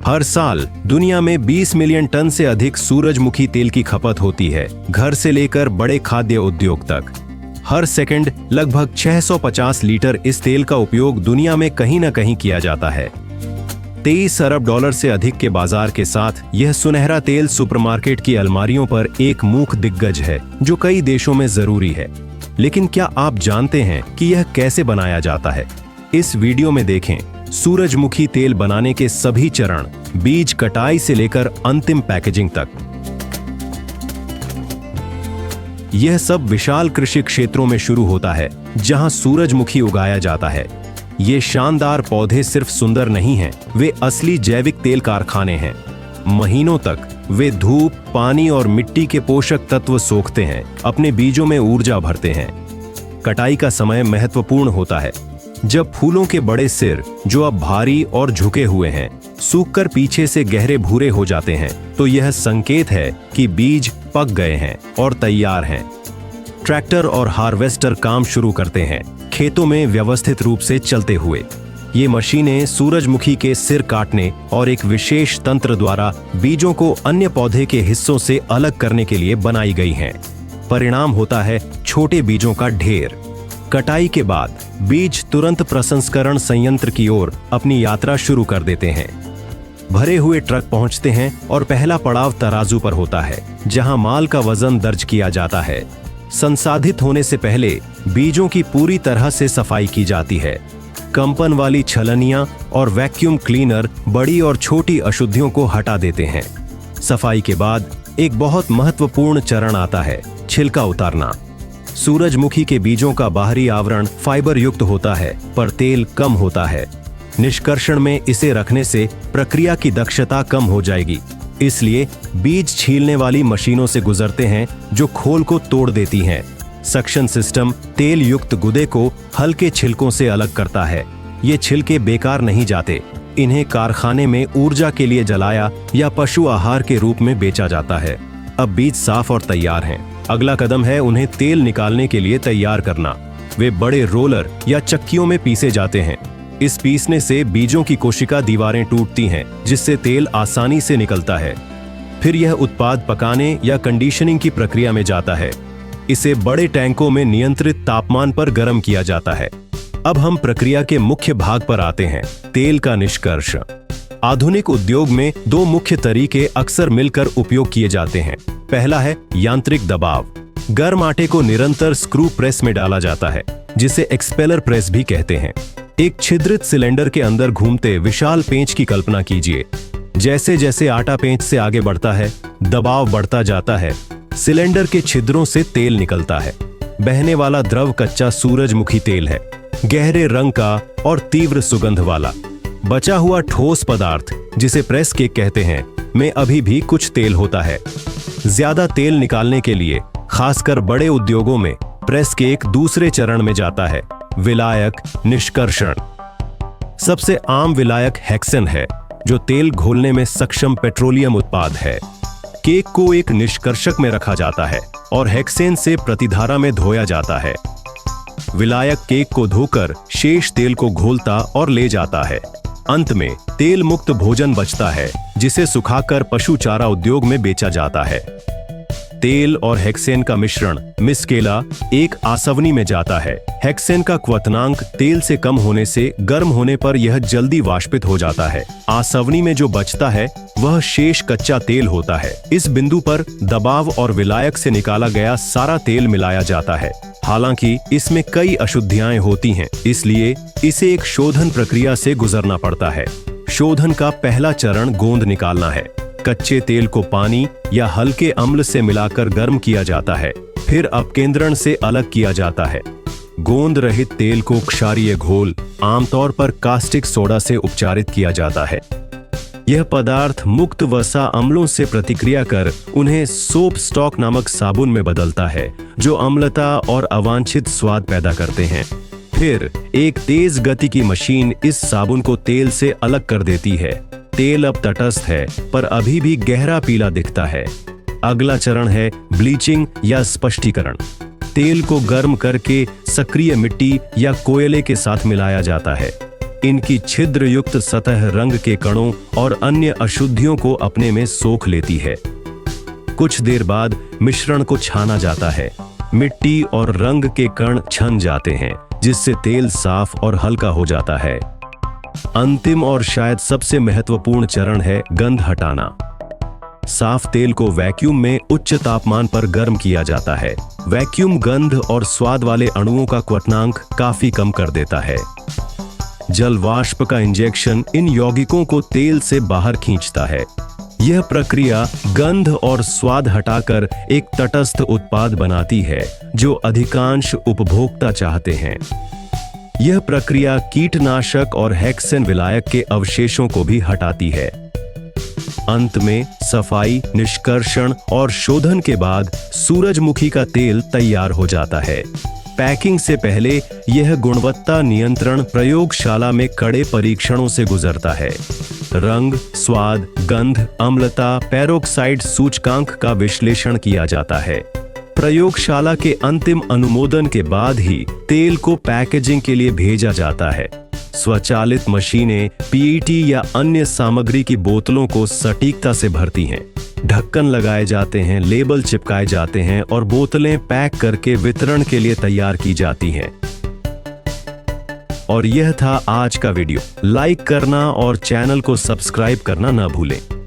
हर साल दुनिया में 20 मिलियन टन से अधिक सूरजमुखी तेल की खपत होती है, घर से लेकर बड़े खाद्य उद्योग तक। हर सेकंड लगभग 650 लीटर इस तेल का उपयोग दुनिया में कहीं न कहीं किया जाता है। 23 अरब डॉलर से अधिक के बाजार के साथ यह सुनहरा तेल सुपरमार्केट की अलमारियों पर एक मूक दिग्गज है जो कई देशों में जरूरी है। लेकिन क्या आप जानते हैं कि यह कैसे बनाया जाता है? इस वीडियो में देखें सूरजमुखी तेल बनाने के सभी चरण, बीज कटाई से लेकर अंतिम पैकेजिंग तक। यह सब विशाल कृषि क्षेत्रों में शुरू होता है जहां सूरजमुखी उगाया जाता है। ये शानदार पौधे सिर्फ सुंदर नहीं हैं, वे असली जैविक तेल कारखाने हैं। महीनों तक वे धूप, पानी और मिट्टी के पोषक तत्व सोखते हैं, अपने बीजों में ऊर्जा भरते हैं। कटाई का समय महत्वपूर्ण होता है, जब फूलों के बड़े सिर, जो अब भारी और झुके हुए हैं, सूखकर पीछे से गहरे भूरे हो जाते हैं, तो यह संकेत है कि बीज पक गए हैं और तैयार हैं। ट्रैक्टर और हार्वेस्टर काम शुरू करते हैं, खेतों में व्यवस्थित रूप से चलते हुए। ये मशीनें सूरजमुखी के सिर काटने और एक विशेष तंत्र द्वारा बीजों को अन्य पौधे के हिस्सों से अलग करने के लिए बनाई गई हैं। परिणाम होता है छोटे बीजों का ढेर। कटाई के बाद बीज तुरंत प्रसंस्करण संयंत्र की ओर अपनी यात्रा शुरू कर देते हैं। भरे हुए ट्रक पहुंचते हैं और पहला पड़ाव तराजू पर होता है, जहां माल का वजन दर्ज किया जाता है। संसाधित होने से पहले बीजों की पूरी तरह से सफाई की जाती है। कंपन वाली छलनियां और वैक्यूम क्लीनर बड़ी और छोटी अशुद्धियों को हटा देते हैं। सफाई के बाद एक बहुत महत्वपूर्ण चरण आता है, छिलका उतारना। सूरजमुखी के बीजों का बाहरी आवरण फाइबर युक्त होता है, पर तेल कम होता है। निष्कर्षण में इसे रखने से प्रक्रिया की दक्षता कम हो जाएगी, इसलिए बीज छीलने वाली मशीनों से गुजरते हैं जो खोल को तोड़ देती हैं। सक्शन सिस्टम तेल युक्त गुदे को हल्के छिलकों से अलग करता है। ये छिलके बेकार नहीं जाते, इन्हें कारखाने में ऊर्जा के लिए जलाया या पशु आहार के रूप में बेचा जाता है। अब बीज साफ और तैयार हैं। अगला कदम है उन्हें तेल निकालने के लिए तैयार करना। वे बड़े रोलर या चक्कियों में पीसे जाते हैं। इस पीसने से बीजों की कोशिका दीवारें टूटती हैं, जिससे तेल आसानी से निकलता है। फिर यह उत्पाद पकाने या कंडीशनिंग की प्रक्रिया में जाता है। इसे बड़े टैंकों में नियंत्रित तापमान पर गर्म किया जाता है। अब हम प्रक्रिया के मुख्य भाग पर आते हैं, तेल का निष्कर्ष। आधुनिक उद्योग में दो मुख्य तरीके अक्सर मिलकर उपयोग किए जाते हैं। पहला है यांत्रिक दबाव। गर्म आटे को निरंतर स्क्रू प्रेस में डाला जाता है, जिसे एक्सपेलर प्रेस भी कहते हैं। एक छिद्रित सिलेंडर के अंदर घूमते विशाल पेंच की कल्पना कीजिए। जैसे जैसे आटा पेंच से आगे बढ़ता है, दबाव बढ़ता जाता है। सिलेंडर के छिद्रों से तेल निकलता है। बहने वाला द्रव कच्चा सूरजमुखी तेल है, गहरे रंग का और तीव्र सुगंध वाला। बचा हुआ ठोस पदार्थ, जिसे प्रेस केक कहते हैं, में अभी भी कुछ तेल होता है। ज्यादा तेल निकालने के लिए खासकर बड़े उद्योगों में प्रेस केक दूसरे चरण में जाता है, विलायक निष्कर्षण। सबसे आम विलायक हेक्सेन है, जो तेल घोलने में सक्षम पेट्रोलियम उत्पाद है। केक को एक निष्कर्षक में रखा जाता है और हेक्सेन से प्रतिधारा में धोया जाता है। विलायक केक को धोकर शेष तेल को घोलता और ले जाता है। अंत में तेल मुक्त भोजन बचता है, जिसे सुखाकर पशु चारा उद्योग में बेचा जाता है। तेल और हेक्सेन का मिश्रण मिस्केला एक आसवनी में जाता है। हेक्सेन का क्वथनांक तेल से कम होने से गर्म होने पर यह जल्दी वाष्पित हो जाता है। आसवनी में जो बचता है वह शेष कच्चा तेल होता है। इस बिंदु पर दबाव और विलायक से निकाला गया सारा तेल मिलाया जाता है। हालांकि इसमें कई अशुद्धियां होती हैं, इसलिए इसे एक शोधन प्रक्रिया से गुजरना पड़ता है। शोधन का पहला चरण गोंद निकालना है। कच्चे तेल को पानी या हल्के अम्ल से मिलाकर गर्म किया जाता है, फिर अपकेंद्रण से अलग किया जाता है। गोंद रहित तेल को क्षारीय घोल, आमतौर पर कास्टिक सोडा से उपचारित किया जाता है। यह पदार्थ मुक्त वसा अम्लों से प्रतिक्रिया कर उन्हें सोप स्टॉक नामक साबुन में बदलता है, जो अम्लता और अवांछित स्वाद पैदा करते हैं। फिर एक तेज गति की मशीन इस साबुन को तेल से अलग कर देती है। तेल अब तटस्थ है, पर अभी भी गहरा पीला दिखता है। अगला चरण है ब्लीचिंग या स्पष्टीकरण। तेल को गर्म करके सक्रिय मिट्टी या कोयले के साथ मिलाया जाता है। इनकी छिद्रयुक्त सतह रंग के कणों और अन्य अशुद्धियों को अपने में सोख लेती है। कुछ देर बाद मिश्रण को छाना जाता है। मिट्टी और रंग के कण छन जाते हैं, जिससे तेल साफ और हल्का हो जाता है। अंतिम और शायद सबसे महत्वपूर्ण चरण है गंध हटाना। साफ तेल को वैक्यूम में उच्च तापमान पर गर्म किया जाता है। वैक्यूम गंध और स्वाद वाले अणुओं का क्वथनांक काफी कम कर देता है। जल वाष्प का इंजेक्शन इन यौगिकों को तेल से बाहर खींचता है। यह प्रक्रिया गंध और स्वाद हटाकर एक तटस्थ उत्पाद बनाती है, जो अधिकांश उपभोक्ता चाहते हैं। यह प्रक्रिया कीटनाशक और हेक्सेन विलायक के अवशेषों को भी हटाती है। अंत में सफाई, निष्कर्षण और शोधन के बाद सूरजमुखी का तेल तैयार हो जाता है। पैकिंग से पहले यह गुणवत्ता नियंत्रण प्रयोगशाला में कड़े परीक्षणों से गुजरता है। रंग, स्वाद, गंध, अम्लता, पेरोक्साइड सूचकांक का विश्लेषण किया जाता है। प्रयोगशाला के अंतिम अनुमोदन के बाद ही तेल को पैकेजिंग के लिए भेजा जाता है। स्वचालित मशीनें पीईटी या अन्य सामग्री की बोतलों को सटीकता से भरती हैं। ढक्कन लगाए जाते हैं, लेबल चिपकाए जाते हैं और बोतलें पैक करके वितरण के लिए तैयार की जाती हैं। और यह था आज का वीडियो। लाइक करना और चैनल को सब्सक्राइब करना न भूलें।